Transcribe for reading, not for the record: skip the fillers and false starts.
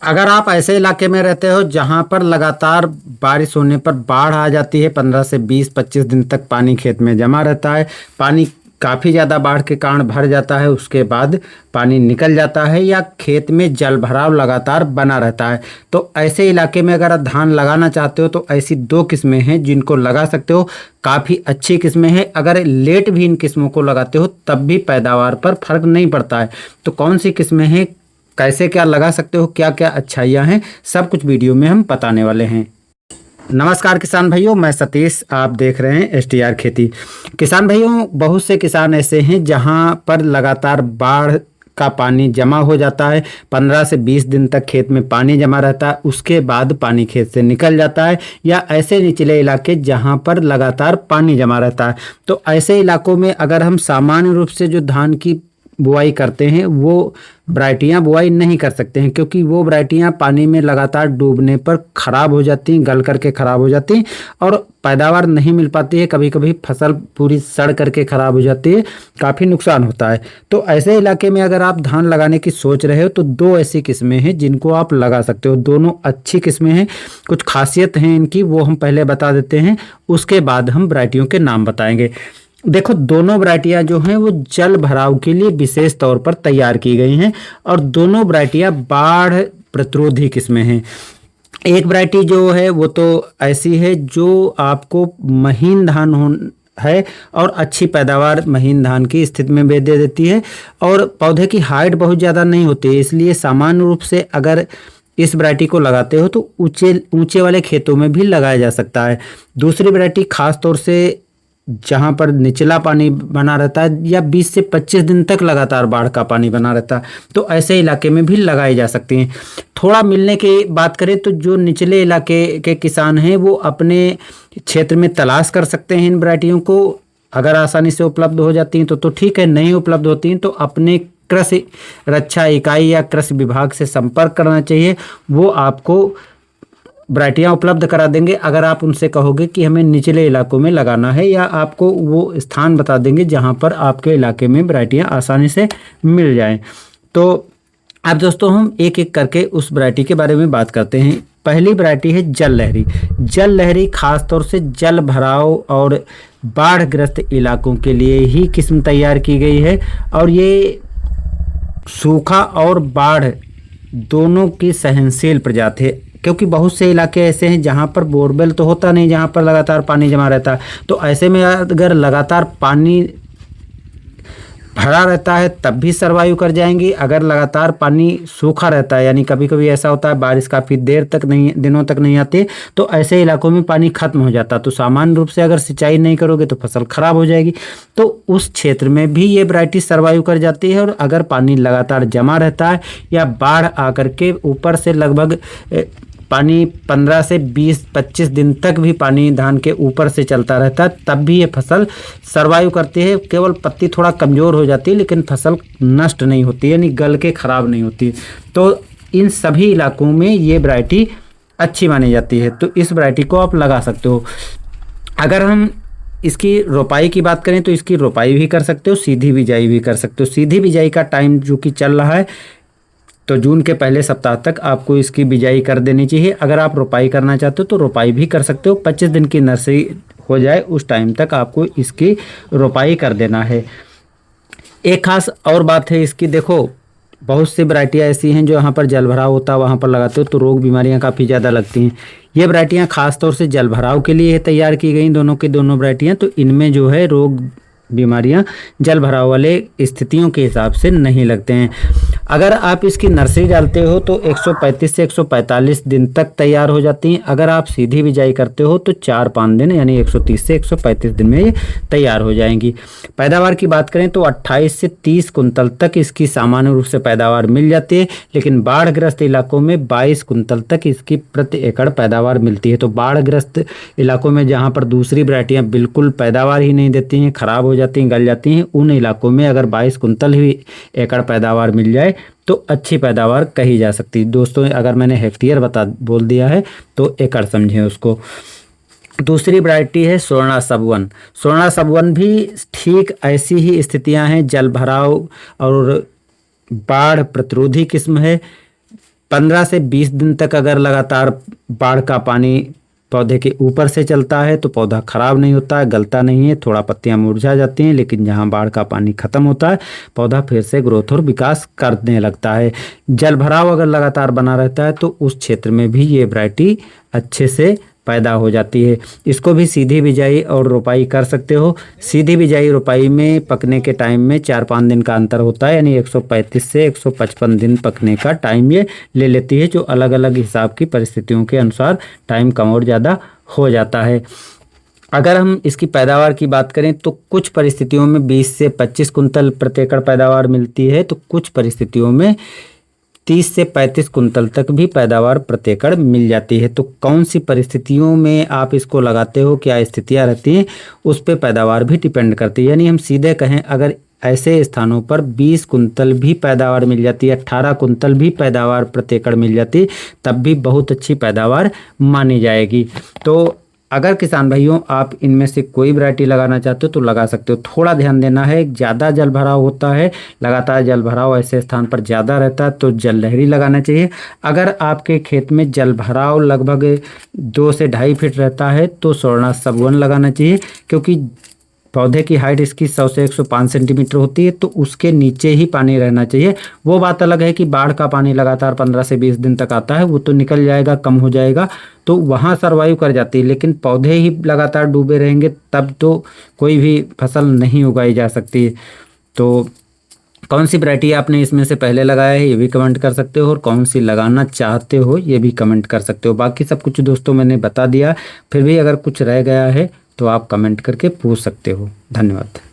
अगर आप ऐसे इलाके में रहते हो जहां पर लगातार बारिश होने पर बाढ़ आ जाती है, 15 से 20-25 दिन तक पानी खेत में जमा रहता है, पानी काफ़ी ज़्यादा बाढ़ के कारण भर जाता है, उसके बाद पानी निकल जाता है या खेत में जल भराव लगातार बना रहता है, तो ऐसे इलाके में अगर आप धान लगाना चाहते हो तो ऐसी दो किस्में हैं जिनको लगा सकते हो। काफ़ी अच्छी किस्में हैं। अगर लेट भी इन किस्मों को लगाते हो तब भी पैदावार पर फर्क नहीं पड़ता है। तो कौन सी किस्में हैं, कैसे क्या लगा सकते हो, क्या क्या अच्छाइयाँ हैं, सब कुछ वीडियो में हम बताने वाले हैं। नमस्कार किसान भाइयों, मैं सतीश, आप देख रहे हैं STR खेती। किसान भाइयों, बहुत से किसान ऐसे हैं जहां पर लगातार बाढ़ का पानी जमा हो जाता है, 15 से 20 दिन तक खेत में पानी जमा रहता है, उसके बाद पानी खेत से निकल जाता है, या ऐसे निचले इलाके जहां पर लगातार पानी जमा रहता है। तो ऐसे इलाकों में अगर हम सामान्य रूप से जो धान की बुआई करते हैं वो वैरायटियाँ बुआई नहीं कर सकते हैं, क्योंकि वो वैरायटियाँ पानी में लगातार डूबने पर ख़राब हो जाती हैं, गल करके ख़राब हो जाती हैं और पैदावार नहीं मिल पाती है। कभी कभी फसल पूरी सड़ करके ख़राब हो जाती है, काफ़ी नुकसान होता है। तो ऐसे इलाके में अगर आप धान लगाने की सोच रहे हो तो दो ऐसी किस्में हैं जिनको आप लगा सकते हो। दोनों अच्छी किस्में हैं, कुछ खासियत हैं इनकी, वो हम पहले बता देते हैं, उसके बाद हम वैरायटियों के नाम बताएंगे। देखो, दोनों वैरायटियां जो हैं वो जल भराव के लिए विशेष तौर पर तैयार की गई हैं और दोनों वैरायटियां बाढ़ प्रतिरोधी किस्में हैं। एक वैरायटी जो है वो तो ऐसी है जो आपको महीन धान है और अच्छी पैदावार महीन धान की स्थिति में दे देती है और पौधे की हाइट बहुत ज़्यादा नहीं होती है, इसलिए सामान्य रूप से अगर इस वैरायटी को लगाते हो तो ऊंचे वाले खेतों में भी लगाया जा सकता है। दूसरी वैरायटी खास तौर से जहाँ पर निचला पानी बना रहता है या 20 से 25 दिन तक लगातार बाढ़ का पानी बना रहता है, तो ऐसे इलाके में भी लगाई जा सकती हैं। थोड़ा मिलने की बात करें तो जो निचले इलाके के किसान हैं वो अपने क्षेत्र में तलाश कर सकते हैं इन वैरायटियों को। अगर आसानी से उपलब्ध हो जाती हैं तो ठीक है, नहीं उपलब्ध होती हैं तो अपने कृषि रक्षा इकाई या कृषि विभाग से संपर्क करना चाहिए, वो आपको वैरायटियाँ उपलब्ध करा देंगे। अगर आप उनसे कहोगे कि हमें निचले इलाकों में लगाना है, या आपको वो स्थान बता देंगे जहाँ पर आपके इलाके में वैरायटियाँ आसानी से मिल जाएं। तो अब दोस्तों हम एक एक करके उस वैरायटी के बारे में बात करते हैं। पहली वैरायटी है जल लहरी। जल लहरी खास तौर से जल भराव और बाढ़ग्रस्त इलाकों के लिए ही किस्म तैयार की गई है और ये सूखा और बाढ़ दोनों की सहनशील प्रजाति है, क्योंकि बहुत से इलाके ऐसे हैं जहाँ पर बोरवेल तो होता नहीं, जहाँ पर लगातार पानी जमा रहता है। तो ऐसे में अगर लगातार पानी भरा रहता है तब भी सर्वाइव कर जाएंगी। अगर लगातार पानी सूखा रहता है, यानी कभी कभी ऐसा होता है बारिश काफ़ी देर तक नहीं, दिनों तक नहीं आती, तो ऐसे इलाकों में पानी खत्म हो जाता, तो सामान्य रूप से अगर सिंचाई नहीं करोगे तो फसल खराब हो जाएगी। तो उस क्षेत्र में भी ये वैरायटी सर्वाइव कर जाती है। और अगर पानी लगातार जमा रहता है या बाढ़ आकर के ऊपर से लगभग पानी 15 से 20-25 दिन तक भी पानी धान के ऊपर से चलता रहता है, तब भी ये फसल सर्वाइव करती है। केवल पत्ती थोड़ा कमज़ोर हो जाती है लेकिन फसल नष्ट नहीं होती, यानी गल के ख़राब नहीं होती। तो इन सभी इलाकों में ये वैरायटी अच्छी मानी जाती है, तो इस वैरायटी को आप लगा सकते हो। अगर हम इसकी रोपाई की बात करें तो इसकी रोपाई भी कर सकते हो, सीधी बिजाई भी कर सकते हो। सीधी बिजाई का टाइम जो कि चल रहा है तो जून के पहले सप्ताह तक आपको इसकी बिजाई कर देनी चाहिए। अगर आप रोपाई करना चाहते हो तो रोपाई भी कर सकते हो। 25 दिन की नर्सरी हो जाए उस टाइम तक आपको इसकी रोपाई कर देना है। एक खास और बात है इसकी, देखो बहुत सी वैरायटियाँ ऐसी हैं जो यहाँ पर जल भराव होता है वहाँ पर लगाते हो तो रोग बीमारियाँ काफ़ी ज़्यादा लगती हैं। ये वैरायटियाँ खास तौर से जल भराव के लिए तैयार की गई, दोनों की दोनों वैरायटियाँ, तो इनमें जो है रोग बीमारियां जल भराव वाले स्थितियों के हिसाब से नहीं लगते हैं। अगर आप इसकी नर्सरी डालते हो तो 135 से 145 दिन तक तैयार हो जाती हैं। अगर आप सीधी बिजाई करते हो तो 4-5 दिन यानी 130 से 135 दिन में ये तैयार हो जाएंगी। पैदावार की बात करें तो 28 से 30 कुंतल तक इसकी सामान्य रूप से पैदावार मिल जाती है, लेकिन बाढ़ग्रस्त इलाकों में 22 कुंतल तक इसकी प्रति एकड़ पैदावार मिलती है। तो बाढ़ग्रस्त इलाकों में जहाँ पर दूसरी वैरायटियाँ बिल्कुल पैदावार ही नहीं देती हैं, खराब हो जाती हैं, गल जाती हैं, उन इलाकों में अगर 22 कुंतल ही एकड़ पैदावार मिल जाए तो अच्छी पैदावार कही जा सकती है। दोस्तों अगर मैंने हेक्टेयर बोल दिया है तो एकड़ समझें उसको। दूसरी वैरायटी है स्वर्णा सबवन। स्वर्णा सबवन भी ठीक ऐसी ही स्थितियां हैं, जल भराव और बाढ़ प्रतिरोधी किस्म है। 15 से 20 दिन तक अगर लगातार बाढ़ का पानी पौधे के ऊपर से चलता है तो पौधा खराब नहीं होता है, गलता नहीं है, थोड़ा पत्तियां मुरझा जाती हैं, लेकिन जहां बाढ़ का पानी खत्म होता है पौधा फिर से ग्रोथ और विकास करने लगता है। जल भराव अगर लगातार बना रहता है तो उस क्षेत्र में भी ये वैरायटी अच्छे से पैदा हो जाती है। इसको भी सीधी बिजाई और रोपाई कर सकते हो। सीधी बिजाई रोपाई में पकने के टाइम में 4-5 दिन का अंतर होता है, यानी 135 से 155 दिन पकने का टाइम ये ले लेती है, जो अलग अलग हिसाब की परिस्थितियों के अनुसार टाइम कम और ज़्यादा हो जाता है। अगर हम इसकी पैदावार की बात करें तो कुछ परिस्थितियों में 20 से 25 कुंतल प्रति एकड़ पैदावार मिलती है, तो कुछ परिस्थितियों में 30 से 35 कुंतल तक भी पैदावार प्रति एकड़ मिल जाती है। तो कौन सी परिस्थितियों में आप इसको लगाते हो, क्या स्थितियां रहती हैं, उस पे पैदावार भी डिपेंड करती है। यानी हम सीधे कहें, अगर ऐसे स्थानों पर 20 कुंतल भी पैदावार मिल जाती है, 18 कुंतल भी पैदावार प्रति एकड़ मिल जाती है, तब भी बहुत अच्छी पैदावार मानी जाएगी। तो अगर किसान भाइयों आप इनमें से कोई वैरायटी लगाना चाहते हो तो लगा सकते हो। थोड़ा ध्यान देना है, ज़्यादा जल भराव होता है, लगातार जल भराव ऐसे स्थान पर ज़्यादा रहता है तो जल लहरी लगाना चाहिए। अगर आपके खेत में जल भराव लगभग 2 से 2.5 फीट रहता है तो स्वर्णा सगवन लगाना चाहिए, क्योंकि पौधे की हाइट इसकी 100 से 105 सेंटीमीटर होती है, तो उसके नीचे ही पानी रहना चाहिए। वो बात अलग है कि बाढ़ का पानी लगातार 15 से 20 दिन तक आता है, वो तो निकल जाएगा, कम हो जाएगा, तो वहाँ सर्वाइव कर जाती है। लेकिन पौधे ही लगातार डूबे रहेंगे तब तो कोई भी फसल नहीं उगाई जा सकती है। तो कौन सी वैरायटी आपने इसमें से पहले लगाया है ये भी कमेंट कर सकते हो, और कौन सी लगाना चाहते हो ये भी कमेंट कर सकते हो। बाकी सब कुछ दोस्तों मैंने बता दिया, फिर भी अगर कुछ रह गया है तो आप कमेंट करके पूछ सकते हो। धन्यवाद।